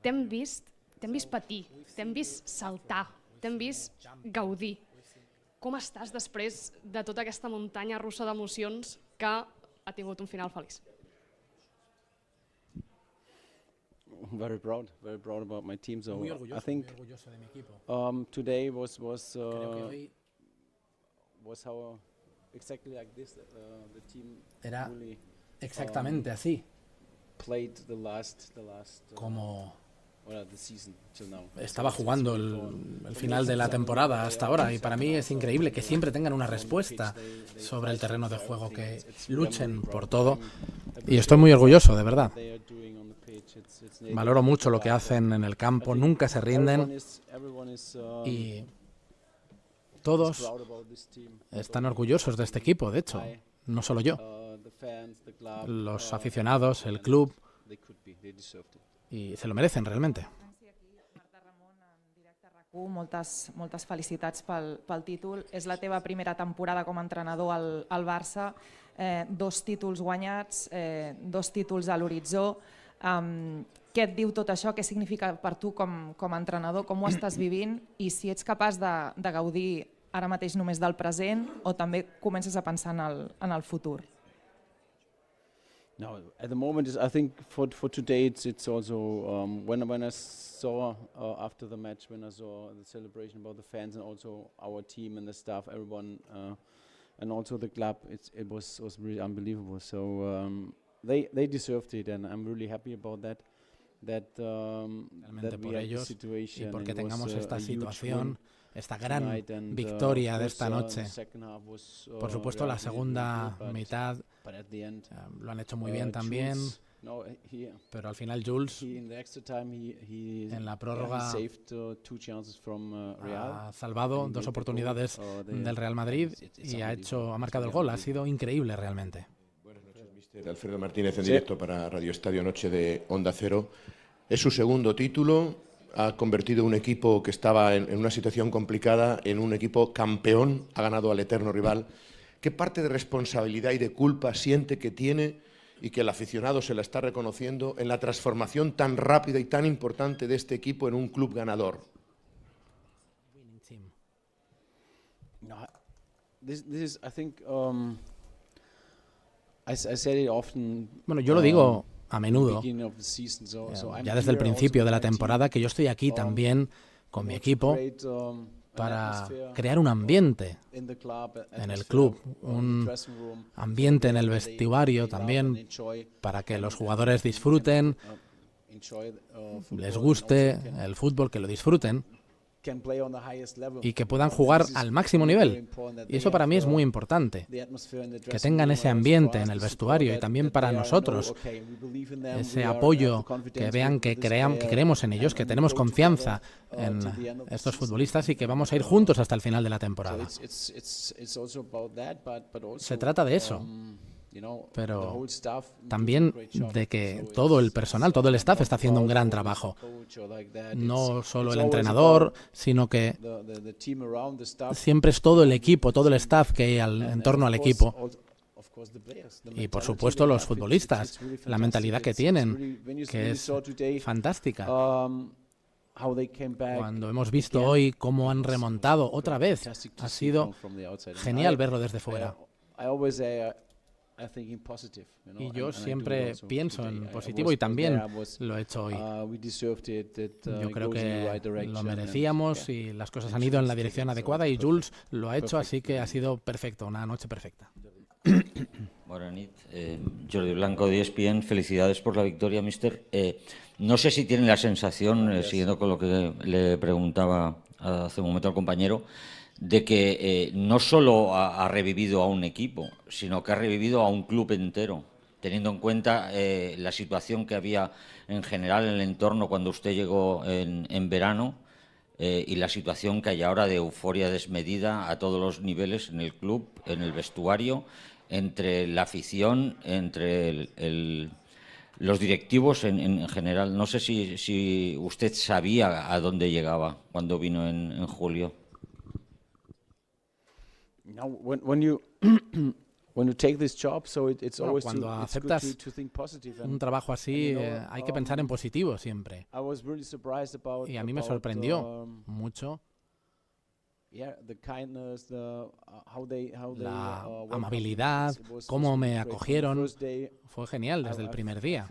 t'hem vist patir, t'hem vist saltar, t'hem vist gaudir. Com estàs després de tota aquesta muntanya russa d'emocions que ha tingut un final feliç? Very proud about my team. So Muy I orgulloso, think muy orgulloso de mi equipo. today was Creo que hoy how exactly like this the team era really exactamente así played the last como the season till now. estaba jugando el final de la temporada hasta ahora, y para mí es increíble que siempre tengan una respuesta sobre el terreno de juego, que luchen por todo, y estoy muy orgulloso, de verdad. Valoro mucho lo que hacen en el campo, nunca se rinden y todos están orgullosos de este equipo, de hecho, no solo yo, los aficionados, el club, y se lo merecen realmente. Marta Ramon, en directe a RAC1, moltes felicitats pel títol. És la teva primera temporada com a entrenador al Barça, 2 títols guanyats, 2 títols a l'horitzó. Què et diu tot això? Què significa per tu com a entrenador? Com ho estàs vivint? I si ets capaç de gaudir ara mateix només del present o també comences a pensar en el futur? No, at the moment, I think for today, it's also when I saw after the match, when I saw the celebration about the fans and also our team and the staff, everyone, and also the club, it was really unbelievable. So they deserved it, and I'm really happy about that. Realmente por ellos y porque tengamos esta situación, esta gran victoria de esta noche. Por supuesto, la segunda mitad lo han hecho muy bien también, pero al final Jules en la prórroga ha salvado 2 oportunidades del Real Madrid y ha marcado el gol. Ha sido increíble realmente. Alfredo Martínez en directo para Radio Estadio Noche de Onda Cero. Es su segundo título, ha convertido un equipo que estaba en una situación complicada en un equipo campeón, ha ganado al eterno rival. ¿Qué parte de responsabilidad y de culpa siente que tiene y que el aficionado se la está reconociendo en la transformación tan rápida y tan importante de este equipo en un club ganador? No, this is, I think, I said it often. Bueno, yo lo digo a menudo, ya desde el principio de la temporada, que yo estoy aquí también con mi equipo para crear un ambiente en el club, un ambiente en el vestuario también, para que los jugadores disfruten, les guste el fútbol, que lo disfruten y que puedan jugar al máximo nivel. Y eso para mí es muy importante, que tengan ese ambiente en el vestuario y también para nosotros, ese apoyo, que vean que creemos en ellos, que tenemos confianza en estos futbolistas y que vamos a ir juntos hasta el final de la temporada. Se trata de eso, pero también de que todo el personal, todo el staff está haciendo un gran trabajo. No solo el entrenador, sino que siempre es todo el equipo, todo el staff que hay en torno al equipo. Y por supuesto los futbolistas, la mentalidad que tienen, que es fantástica. Cuando hemos visto hoy cómo han remontado otra vez, ha sido genial verlo desde fuera. Y yo siempre pienso en positivo y también lo he hecho hoy. Yo creo que lo merecíamos y las cosas han ido en la dirección adecuada y Jules lo ha hecho, así que ha sido perfecto, una noche perfecta. Buenas noches, Jordi Blanco de ESPN, felicidades por la victoria, mister. No sé si tienen la sensación, siguiendo con lo que le preguntaba hace un momento al compañero, de que no solo ha revivido a un equipo, sino que ha revivido a un club entero, teniendo en cuenta la situación que había en general en el entorno cuando usted llegó en verano y la situación que hay ahora de euforia desmedida a todos los niveles en el club, en el vestuario, entre la afición, entre los directivos en general. No sé si usted sabía a dónde llegaba cuando vino en julio. Now, when you cuando aceptas un trabajo así, hay que pensar en positivo siempre. Y a mí me sorprendió mucho la amabilidad, cómo me acogieron. Fue genial desde el primer día.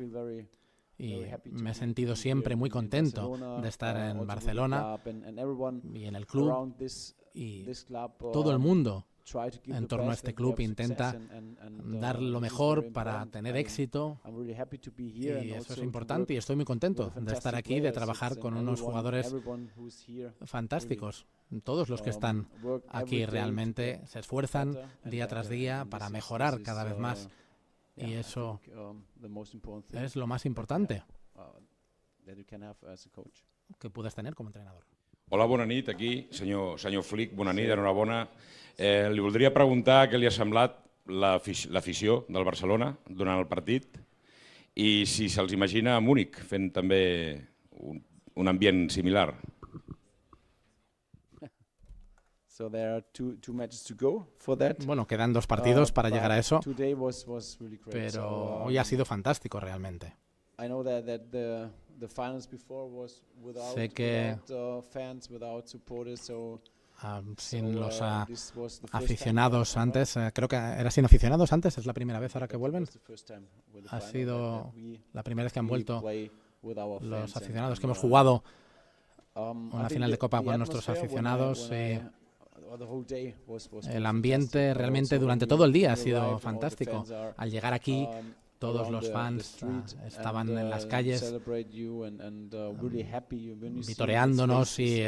Y me he sentido siempre muy contento de estar en Barcelona y en el club. Y todo el mundo en torno a este club intenta dar lo mejor para tener éxito, y eso es importante, y estoy muy contento de estar aquí, de trabajar con unos jugadores fantásticos. Todos los que están aquí realmente se esfuerzan día tras día para mejorar cada vez más, y eso es lo más importante que puedes tener como entrenador. Hola, bona nit, aquí, senyor Flick, bona nit, enhorabona. Li voldria preguntar què li ha semblat l'afició del Barcelona durant el partit i si se'ls imagina a Múnich fent també un ambient similar. Bueno, quedan 2 partidos para llegar a eso, pero hoy ha sido fantástico realmente. Sé que sin los aficionados antes, creo que era sin aficionados antes, es la primera vez ahora que vuelven. Ha sido la primera vez que han vuelto los aficionados, que hemos jugado una final de Copa con nuestros aficionados. El ambiente realmente durante todo el día ha sido fantástico. Al llegar aquí, todos los fans estaban en las calles vitoreándonos, y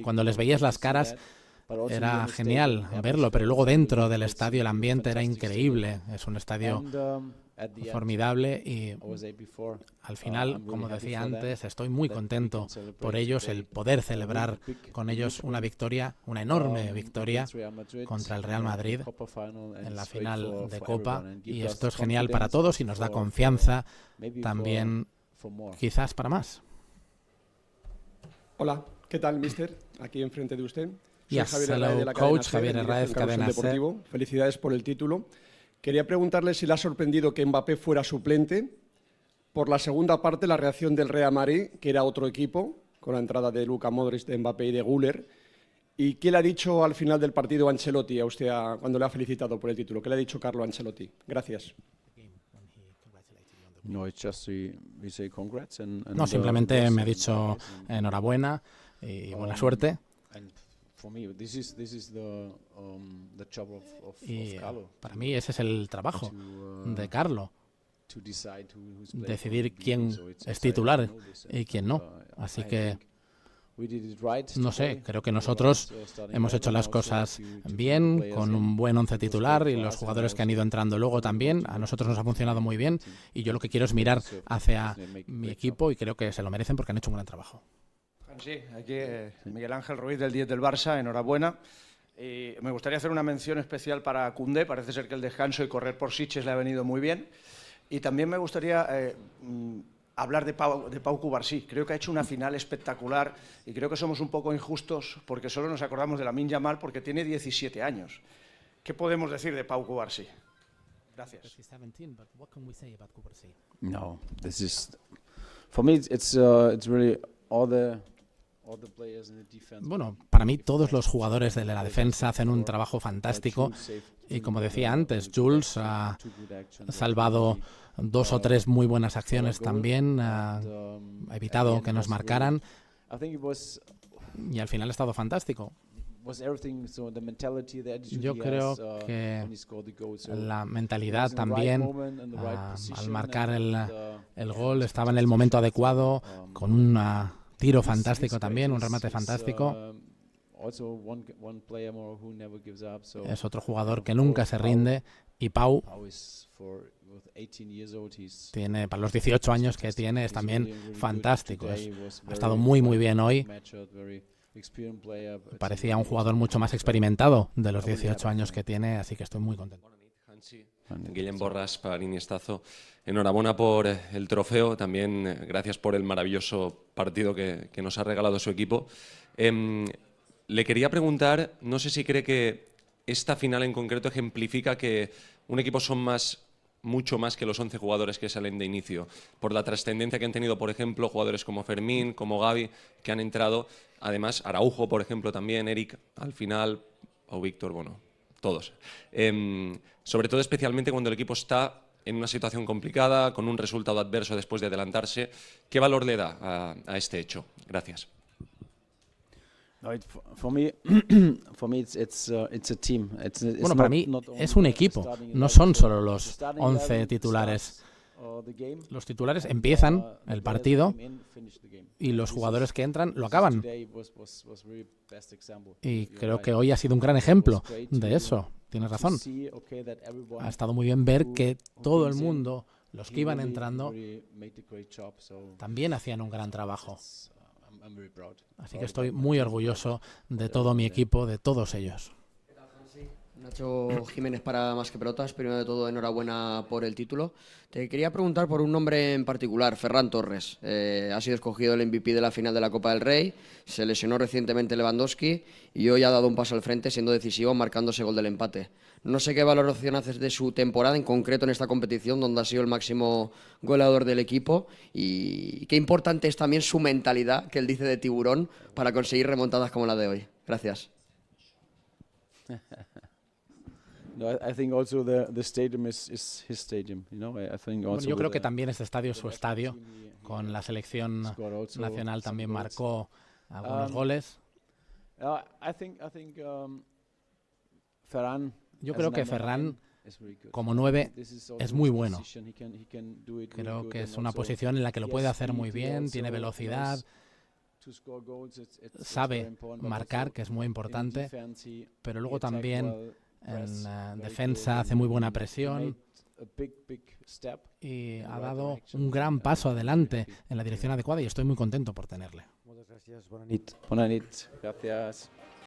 cuando les veías las caras era genial verlo, pero luego dentro del estadio el ambiente era increíble. Es un estadio formidable y al final, como decía antes, estoy muy contento por ellos, el poder celebrar con ellos una victoria, una enorme victoria contra el Real Madrid en la final de Copa, y esto es genial para todos y nos da confianza también, quizás para más. Hola, ¿qué tal, mister? Aquí enfrente de usted. Yes, hello, coach Javier Herráez, Cadena SER. Felicidades por el título. Quería preguntarle si le ha sorprendido que Mbappé fuera suplente. Por la segunda parte, la reacción del Real Madrid, que era otro equipo, con la entrada de Luka Modric, de Mbappé y de Güler. ¿Y qué le ha dicho al final del partido Ancelotti a usted cuando le ha felicitado por el título? ¿Qué le ha dicho Carlo Ancelotti? Gracias. No, simplemente me ha dicho enhorabuena y buena suerte. Y para mí ese es el trabajo de Carlo, decidir quién es titular y quién no. Así que, no sé, creo que nosotros hemos hecho las cosas bien, con un buen 11 titular, y los jugadores que han ido entrando luego también. A nosotros nos ha funcionado muy bien, y yo lo que quiero es mirar hacia mi equipo, y creo que se lo merecen porque han hecho un gran trabajo. Sí, aquí Miguel Ángel Ruiz del 10 del Barça, enhorabuena. Y me gustaría hacer una mención especial para Koundé, parece ser que el descanso y correr por Sitges le ha venido muy bien. Y también me gustaría hablar de Pau Cubarsí. Creo que ha hecho una final espectacular y creo que somos un poco injustos porque solo nos acordamos de Lamine Yamal porque tiene 17 años. ¿Qué podemos decir de Pau Cubarsí? Gracias. No, this is, for me, it's really all the Bueno, para mí todos los jugadores de la defensa hacen un trabajo fantástico, y como decía antes, Jules ha salvado 2 o 3 muy buenas acciones también, ha evitado que nos marcaran, y al final ha estado fantástico. Yo creo que la mentalidad también, al marcar el gol, estaba en el momento adecuado, con un tiro fantástico también, un remate fantástico. Es otro jugador que nunca se rinde, y Pau tiene, para los 18 años que tiene, es también fantástico. Ha estado muy bien hoy. Parecía un jugador mucho más experimentado de los 18 años que tiene, así que estoy muy contento. Guillem Borras para Iniestazo. Enhorabuena por el trofeo, también gracias por el maravilloso partido que nos ha regalado su equipo. Le quería preguntar, no sé si cree que esta final en concreto ejemplifica que un equipo son mucho más que los 11 jugadores que salen de inicio, por la trascendencia que han tenido, por ejemplo, jugadores como Fermín, como Gavi, que han entrado, además Araujo, por ejemplo, también, Eric, al final, o Víctor, bueno, todos. Sobre todo, especialmente cuando el equipo está en una situación complicada, con un resultado adverso después de adelantarse. ¿Qué valor le da a este hecho? Gracias. Bueno, para mí es un equipo, no son solo los 11 titulares. Los titulares empiezan el partido y los jugadores que entran lo acaban. Y creo que hoy ha sido un gran ejemplo de eso. Tienes razón. Ha estado muy bien ver que todo el mundo, los que iban entrando, también hacían un gran trabajo. Así que estoy muy orgulloso de todo mi equipo, de todos ellos. Nacho Jiménez para Más que Pelotas. Primero de todo, enhorabuena por el título. Te quería preguntar por un nombre en particular, Ferran Torres. Ha sido escogido el MVP de la final de la Copa del Rey, se lesionó recientemente Lewandowski y hoy ha dado un paso al frente siendo decisivo marcando ese gol del empate. No sé qué valoración haces de su temporada, en concreto en esta competición, donde ha sido el máximo goleador del equipo, y qué importante es también su mentalidad, que él dice de tiburón, para conseguir remontadas como la de hoy. Gracias. No, I think also the stadium is his stadium, you know. I think also yo creo que también este estadio es su estadio. Con la selección nacional también marcó algunos goles. Yo creo que Ferran, como 9, es muy bueno. Creo que es una posición en la que lo puede hacer muy bien, tiene velocidad, sabe marcar, que es muy importante, pero luego también en defensa hace muy buena presión y ha dado un gran paso adelante en la dirección adecuada y estoy muy contento por tenerle. Muchas gracias, bona nit. Bona nit. Gracias.